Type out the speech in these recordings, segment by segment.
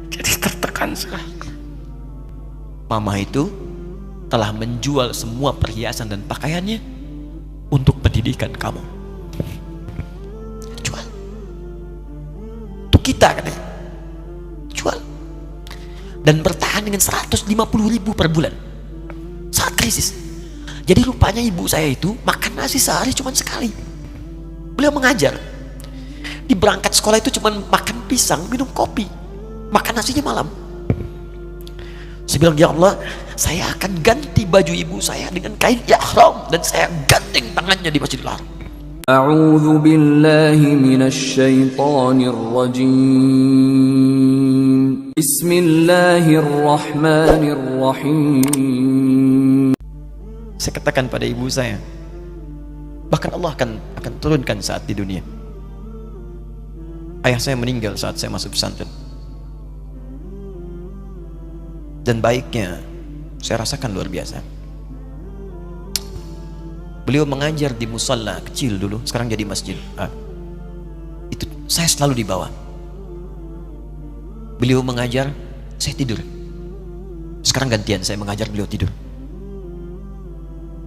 Jadi tertekan sekali. Mama itu telah menjual semua perhiasan dan pakaiannya untuk pendidikan kamu. Jual. Untuk kita katanya. Jual. Dan bertahan dengan 150.000 per bulan saat krisis. Jadi rupanya ibu saya itu makan nasi sehari cuma sekali. Beliau mengajar. Di berangkat sekolah itu cuma makan pisang, minum kopi, makan nasinya malam. Saya bilang, ya Allah, saya akan ganti baju ibu saya dengan kain ihram dan saya gandeng tangannya di Masjidil Haram. A'udzu billahi minasy syaithanir rajim. Bismillahirrahmanirrahim. Saya katakan pada ibu saya, bahkan Allah akan turunkan saat di dunia. Ayah saya meninggal saat saya masuk pesantren. Dan baiknya saya rasakan luar biasa. Beliau mengajar di musalla kecil dulu, sekarang jadi masjid. Itu saya selalu di bawah. Beliau mengajar, saya tidur. Sekarang gantian saya mengajar, beliau tidur.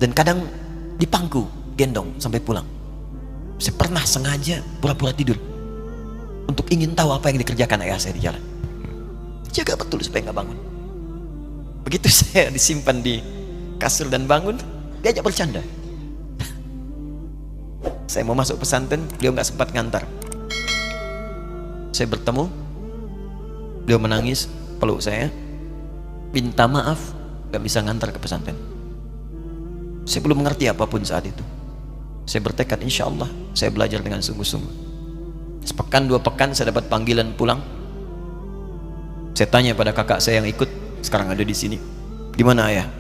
Dan kadang di pangku, gendong sampai pulang. Saya pernah sengaja pura-pura tidur untuk ingin tahu apa yang dikerjakan ayah saya di jalan. Jaga betul supaya nggak bangun. Begitu saya disimpan di kasur dan bangun, diajak bercanda. Saya mau masuk pesantren, beliau nggak sempat ngantar. Saya bertemu, beliau menangis, peluk saya, minta maaf, nggak bisa ngantar ke pesantren. Saya belum mengerti apapun saat itu. Saya bertekad, insya Allah saya belajar dengan sungguh-sungguh. Sepekan, 2 pekan saya dapat panggilan pulang. Saya tanya pada kakak saya yang ikut, sekarang ada di sini, di mana ayah?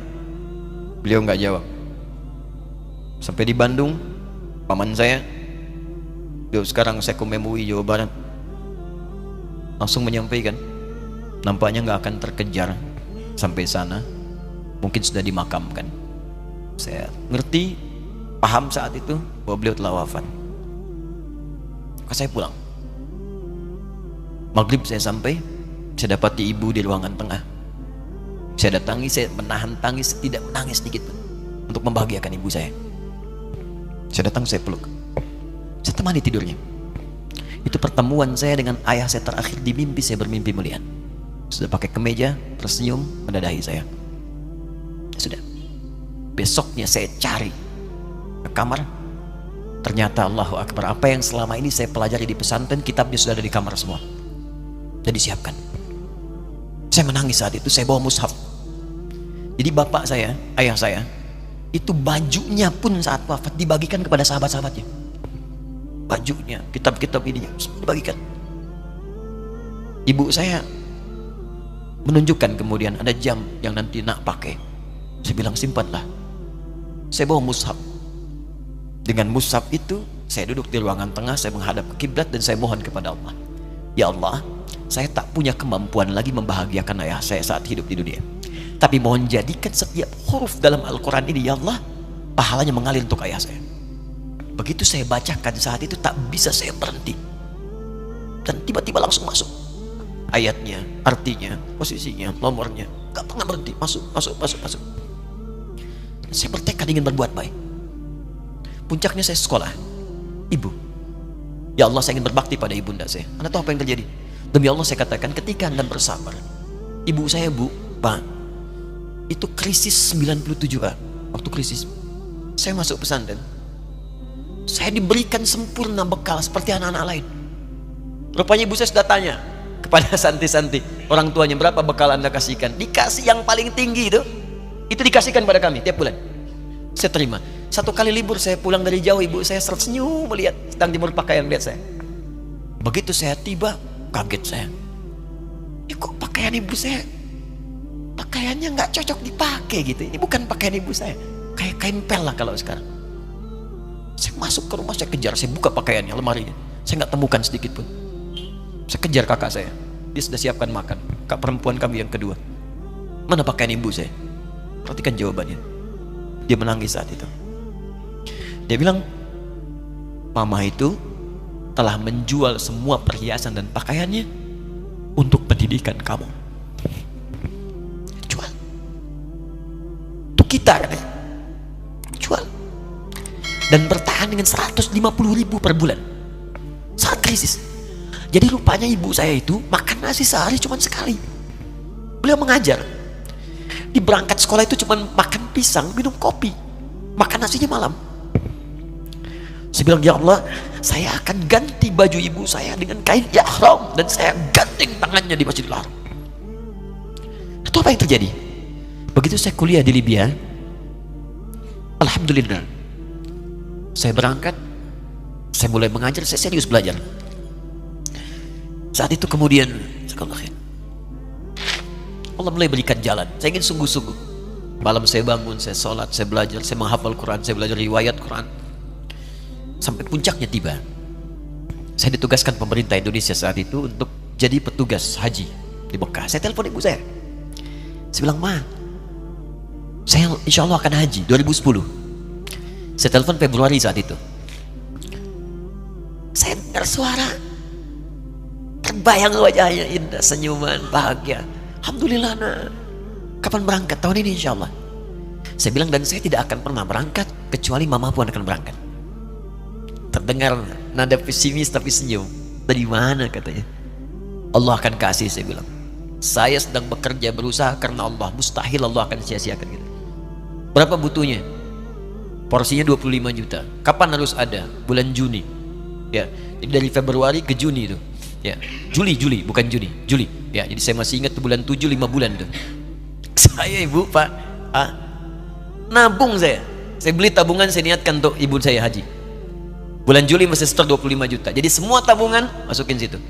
Beliau nggak jawab. Sampai di Bandung, paman saya, beliau sekarang Sekom MUI Jawa Barat, langsung menyampaikan, nampaknya nggak akan terkejar sampai sana, mungkin sudah dimakamkan. Saya ngerti, paham saat itu bahwa beliau telah wafat. Maka saya pulang. Maghrib saya sampai, saya dapati ibu di ruangan tengah. Saya datangi, saya menahan tangis, tidak menangis sedikit pun untuk membahagiakan ibu saya. Saya datang, saya peluk, saya temani tidurnya. Itu pertemuan saya dengan ayah saya terakhir di mimpi. Saya bermimpi melihat sudah pakai kemeja, tersenyum, mendadahi saya. Sudah. Besoknya saya cari ke kamar, ternyata Allahu Akbar, apa yang selama ini saya pelajari di pesantren, kitabnya sudah ada di kamar semua, sudah disiapkan. Saya menangis saat itu. Saya bawa mushaf. Jadi bapak saya, ayah saya, itu bajunya pun saat wafat dibagikan kepada sahabat-sahabatnya. Bajunya, kitab-kitab ini dibagikan. Ibu saya menunjukkan kemudian ada jam yang nanti nak pakai. Saya bilang, simpanlah. Saya bawa mushaf. Dengan mushaf itu saya duduk di ruangan tengah, saya menghadap ke kiblat dan saya mohon kepada Allah, ya Allah, saya tak punya kemampuan lagi membahagiakan ayah saya saat hidup di dunia, tapi mohon jadikan setiap huruf dalam Al-Quran ini, ya Allah, pahalanya mengalir untuk ayah saya. Begitu saya bacakan saat itu, tak bisa saya berhenti, dan tiba-tiba langsung masuk ayatnya, artinya, posisinya, nomornya, gak pernah berhenti, masuk. Saya bertekad ingin berbuat baik. Puncaknya saya sekolah, ibu, ya Allah, saya ingin berbakti pada ibunda saya. Anda tahu apa yang terjadi? Demi Allah saya katakan, ketika Anda bersabar, ibu saya, bu, pak, itu krisis 97 pak. Waktu krisis saya masuk pesantren, saya diberikan sempurna bekal seperti anak-anak lain. Rupanya ibu saya sudah tanya kepada santi-santi, orang tuanya, berapa bekal Anda kasihkan? Dikasih yang paling tinggi itu dikasihkan pada kami tiap bulan. Saya terima. Satu kali libur saya pulang dari jauh, ibu saya tersenyum melihat sedang jemur pakaian lihat saya. Begitu saya tiba, kaget saya. Kok pakaian ibu saya, pakaiannya nggak cocok dipakai gitu. Ini bukan pakaian ibu saya, kayak kain pel lah kalau sekarang. Saya masuk ke rumah, saya kejar, saya buka pakaiannya, lemarinya, saya nggak temukan sedikit pun. Saya kejar kakak saya, dia sudah siapkan makan. Kak perempuan kami yang kedua, mana pakaian ibu saya? Perhatikan jawabannya. Dia menangis saat itu. Dia bilang, Mama itu telah menjual semua perhiasan dan pakaiannya untuk pendidikan kamu. Jual. Untuk kita katanya. Jual. Dan bertahan dengan 150.000 per bulan. Saat krisis. Jadi rupanya ibu saya itu makan nasi sehari cuma sekali. Beliau mengajar. Di berangkat sekolah itu cuma makan pisang, minum kopi. Makan nasinya malam. Saya bilang, ya Allah, saya akan ganti baju ibu saya dengan kain ihram dan saya gandeng tangannya di Masjidil Haram. Itu apa yang terjadi? Begitu saya kuliah di Libya, alhamdulillah, saya berangkat, saya mulai mengajar, saya serius belajar. Saat itu kemudian Allah mulai berikan jalan. Saya ingin sungguh-sungguh. Malam saya bangun, saya sholat, saya belajar, saya menghafal Quran, saya belajar riwayat Quran. Sampai puncaknya tiba. Saya ditugaskan pemerintah Indonesia saat itu untuk jadi petugas haji di Mekah. Saya telepon ibu saya. Saya bilang, Ma, saya insya Allah akan haji 2010. Saya telepon Februari saat itu. Saya dengar suara, terbayang wajahnya indah, senyuman, bahagia. Alhamdulillah, nak. Kapan berangkat? Tahun ini insya Allah. Saya bilang, dan saya tidak akan pernah berangkat kecuali mama pun akan berangkat. Terdengar nada pesimis tapi senyum. Dari mana katanya? Allah akan kasih, saya bilang. Saya sedang bekerja berusaha karena Allah. Mustahil Allah akan sia-siakan gitu. Berapa butuhnya? Porsinya 25 juta. Kapan harus ada? Bulan Juni. Ya, jadi dari Februari ke Juni itu. Ya, Juli bukan Juni, Juli. Ya, jadi saya masih ingat tuh bulan 7, 5 bulan tuh. Saya ibu, Pak, nabung saya. Saya beli tabungan, saya niatkan untuk ibu saya haji. Bulan Juli masih setor 25 juta. Jadi semua tabungan masukin situ.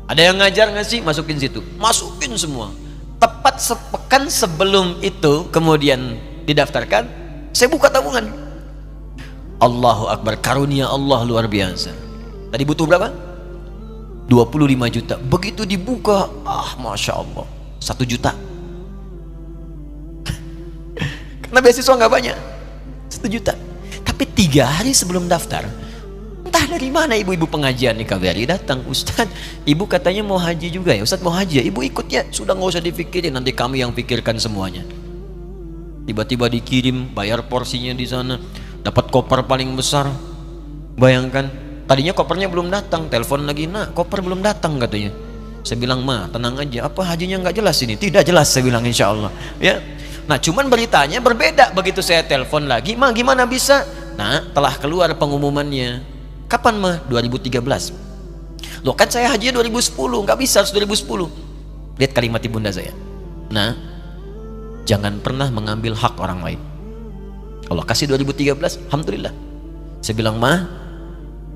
Ada yang ngajar ngasih, masukin situ. Masukin semua. Tepat sepekan sebelum itu kemudian didaftarkan, saya buka tabungan. Allahu Akbar, karunia Allah luar biasa. Tadi butuh berapa? 25 juta. Begitu dibuka, Masya Allah, 1 juta. Karena beasiswa nggak banyak, 1 juta. Tapi 3 hari sebelum daftar, entah dari mana ibu-ibu pengajian nih KBRI datang, Ustadz, ibu katanya mau haji juga ya, Ustadz mau haji ya, ibu ikut ya, sudah nggak usah dipikirin, nanti kami yang pikirkan semuanya. Tiba-tiba dikirim, bayar porsinya di sana, dapat koper paling besar. Bayangkan, tadinya kopernya belum datang, telepon lagi, nak koper belum datang katanya. Saya bilang, Ma, tenang aja, apa hajinya nggak jelas ini? Tidak jelas, saya bilang, insya Allah. Ya. Nah, cuman beritanya berbeda. Begitu saya telepon lagi, Ma, gimana bisa? Nah, telah keluar pengumumannya. Kapan, Ma? 2013. Loh, kan saya hajinya 2010, nggak bisa, harus 2010. Lihat kalimat ibunda saya. Nah, jangan pernah mengambil hak orang lain. Allah kasih 2013, alhamdulillah. Saya bilang, Ma,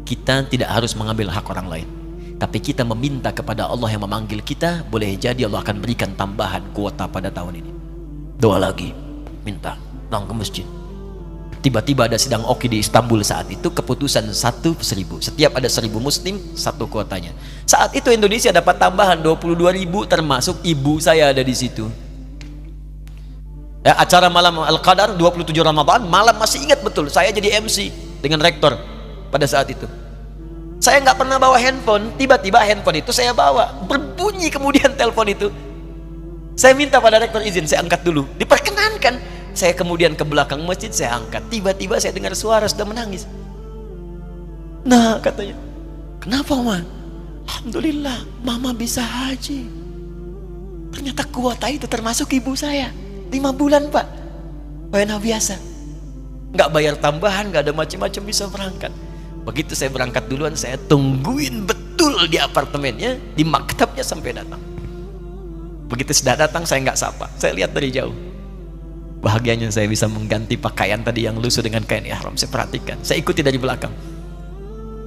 kita tidak harus mengambil hak orang lain, tapi kita meminta kepada Allah yang memanggil kita. Boleh jadi Allah akan berikan tambahan kuota pada tahun ini. Doa lagi, minta, datang ke masjid. Tiba-tiba ada sidang oki di Istanbul saat itu, keputusan 1/1000. Setiap ada 1000 muslim, 1 kuotanya. Saat itu Indonesia dapat tambahan 22.000, termasuk ibu saya ada di situ. Ya, acara malam Al-Qadar 27 Ramadan, malam masih ingat betul, saya jadi MC dengan rektor pada saat itu. Saya nggak pernah bawa handphone, tiba-tiba handphone itu saya bawa, berbunyi kemudian telepon itu. Saya minta pada rektor izin, saya angkat dulu, diperkenankan. Saya kemudian ke belakang masjid, saya angkat. Tiba-tiba saya dengar suara sudah menangis. Nah, katanya, kenapa, Ma? Alhamdulillah, Mama bisa haji. Ternyata kuota itu termasuk ibu saya. 5 bulan, Pak. Enak biasa. Nggak bayar tambahan, nggak ada macam-macam, bisa berangkat. Begitu saya berangkat duluan, saya tungguin betul di apartemennya, di maktabnya sampai datang. Begitu sudah datang, saya nggak sapa, saya lihat dari jauh. Bahagianya saya bisa mengganti pakaian tadi yang lusuh dengan kain ihram. Saya perhatikan, saya ikuti dari belakang.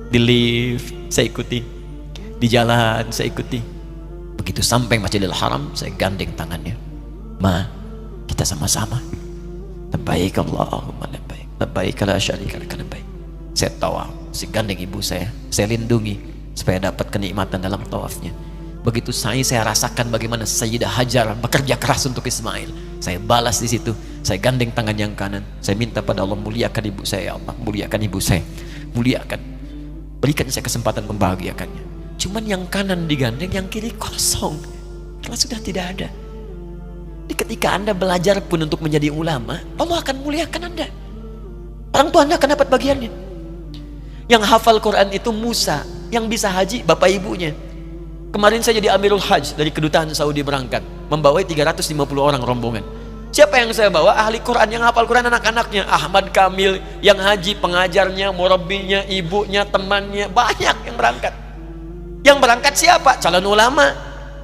Di lift, saya ikuti. Di jalan, saya ikuti. Begitu sampai Masjidil Haram, saya gandeng tangannya. Ma, kita sama-sama. Labbaik Allahumma labbaik. Labbaik la syarika lak labbaik. Saya tawaf, saya gandeng ibu saya lindungi supaya dapat kenikmatan dalam tawafnya. Begitu saya rasakan bagaimana Sayyidah Hajar bekerja keras untuk Ismail. Saya balas di situ. Saya gandeng tangan yang kanan. Saya minta pada Allah, muliakan ibu saya, ya Allah, muliakan ibu saya, muliakan. Berikan saya kesempatan membahagiakannya. Cuman yang kanan digandeng, yang kiri kosong. Karena sudah tidak ada. Jadi ketika Anda belajar pun untuk menjadi ulama, Allah akan muliakan Anda. Orang tua Anda akan dapat bagiannya. Yang hafal Quran itu Musa, yang bisa haji bapak ibunya. Kemarin saya jadi Amirul Hajj dari kedutaan Saudi berangkat, membawai 350 orang rombongan. Siapa yang saya bawa? Ahli Quran, yang hafal Quran anak-anaknya. Ahmad Kamil, yang haji, pengajarnya, murabbinya, ibunya, temannya, banyak yang berangkat. Yang berangkat siapa? Calon ulama.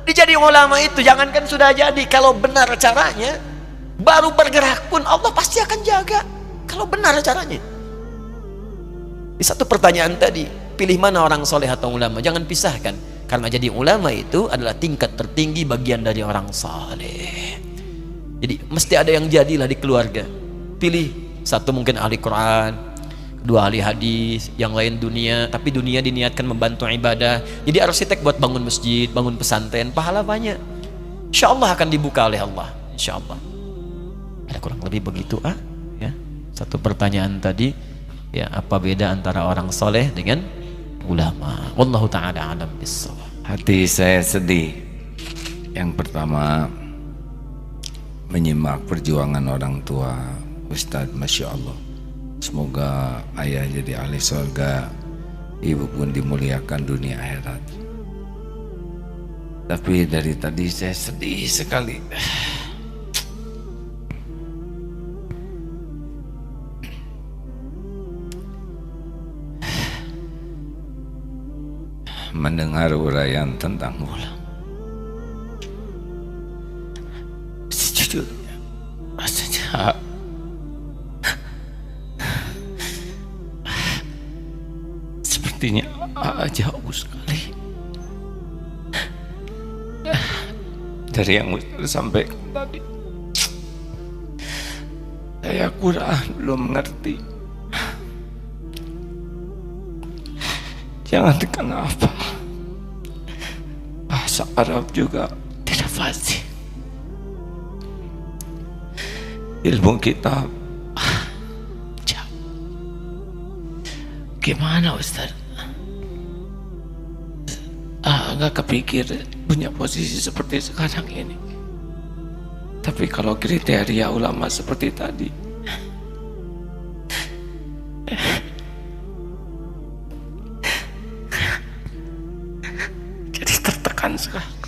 Dijadi ulama itu jangankan sudah jadi, kalau benar caranya, baru bergerak pun Allah pasti akan jaga. Kalau benar caranya. Di satu pertanyaan tadi, pilih mana orang soleh atau ulama? Jangan pisahkan. Karena jadi ulama itu adalah tingkat tertinggi bagian dari orang soleh. Jadi mesti ada yang jadilah di keluarga. Pilih satu mungkin ahli Quran, kedua ahli hadis, yang lain dunia. Tapi dunia diniatkan membantu ibadah. Jadi arsitek buat bangun masjid, bangun pesantren, pahala banyak. Insya Allah akan dibuka oleh Allah. Insya Allah. Ada kurang lebih begitu ya. Satu pertanyaan tadi, ya, apa beda antara orang soleh dengan ulama? Wallahu ta'ala alam bissawab. Hati saya sedih. Yang pertama, menyimak perjuangan orang tua Ustadz, Masya Allah. Semoga ayah jadi ahli surga, ibu pun dimuliakan dunia akhirat. Tapi dari tadi saya sedih sekali. Mendengar uraian tentang ulama. Sejujurnya rasanya sepertinya jauh sekali dari yang Ustaz sampaikan tadi. Saya kurang belum mengerti. Jangan kenapa bahasa Arab juga tidak fasih. Ilmu kita jauh. Gimana Ustaz? Nggak kepikir punya posisi seperti sekarang ini. Tapi kalau kriteria ulama seperti tadi, jadi tertekan sekali.